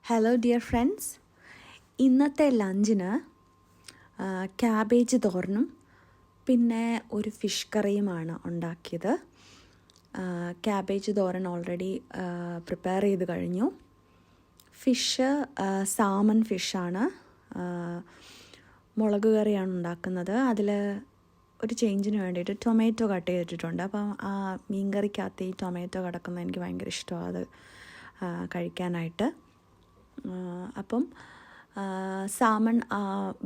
Hello dear friends, ഇന്നത്തെ ലഞ്ചിന് cabbage തോരനും പിന്നെ ഒരു ഫിഷ് കറിയുമാണ് ഉണ്ടാക്കിയത്. ക്യാബേജ് തോരൻ ഓൾറെഡി പ്രിപ്പയർ ചെയ്ത് കഴിഞ്ഞു. ഫിഷ് സാമൺ ഫിഷാണ്. മുളക് കറിയാണ് ഉണ്ടാക്കുന്നത്. അതിൽ ഒരു ചേഞ്ചിന് വേണ്ടിയിട്ട് ടൊമാറ്റോ കട്ട് ചെയ്തിട്ടുണ്ട്. അപ്പം ആ മീൻ കറിക്കകത്ത് ഈ ടൊമാറ്റോ കിടക്കുന്നത് എനിക്ക് ഭയങ്കര ഇഷ്ടമാണ് അത് കഴിക്കാനായിട്ട്. അപ്പം സാമൺ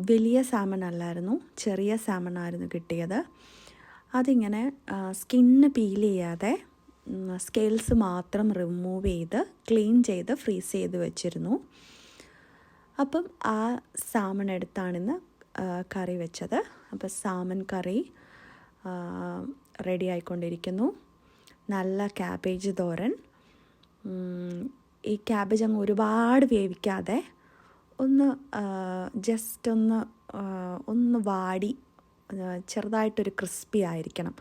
വലിയ സാമൺ അല്ലായിരുന്നു, ചെറിയ സാമൺ ആയിരുന്നു കിട്ടിയത്. അതിങ്ങനെ സ്കിന്ന് പീൽ ചെയ്യാതെ സ്കെയിൽസ് മാത്രം റിമൂവ് ചെയ്ത് ക്ലീൻ ചെയ്ത് ഫ്രീസ് ചെയ്ത് വെച്ചിരുന്നു. അപ്പം ആ സാമൺ എടുത്താണിന്ന് കറി വെച്ചത്. അപ്പോൾ സാമൺ കറി റെഡി ആയിക്കൊണ്ടിരിക്കുന്നു. നല്ല ക്യാബേജ് തോരൻ. ഈ ക്യാബേജ് അങ്ങ് ഒരുപാട് വേവിക്കാതെ ജസ്റ്റ് ഒന്ന് വാടി ചെറുതായിട്ടൊരു ക്രിസ്പി ആയിരിക്കണം.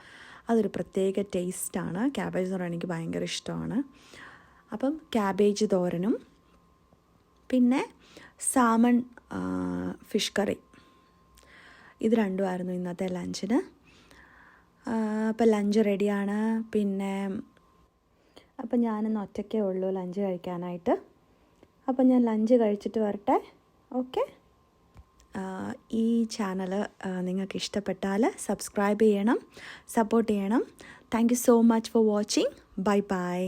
അതൊരു പ്രത്യേക ടേസ്റ്റാണ്. ക്യാബേജ് തോരൻ എനിക്ക് ഭയങ്കര ഇഷ്ടമാണ്. അപ്പം ക്യാബേജ് തോരനും പിന്നെ സാമൺ ഫിഷ് കറി, ഇത് രണ്ടുമായിരുന്നു ഇന്നത്തെ ലഞ്ചിന്. അപ്പം ലഞ്ച് റെഡിയാണ്. പിന്നെ അപ്പം ഞാനിന്ന് ഒറ്റയ്ക്കേ ഉള്ളൂ ലഞ്ച് കഴിക്കാനായിട്ട്. അപ്പം ഞാൻ ലഞ്ച് കഴിച്ചിട്ട് വരട്ടെ. ഓക്കെ. ഈ ചാനൽ നിങ്ങൾക്ക് ഇഷ്ടപ്പെട്ടാൽ സബ്സ്ക്രൈബ് ചെയ്യണം, സപ്പോർട്ട് ചെയ്യണം. Thank you so much for watching. Bye bye.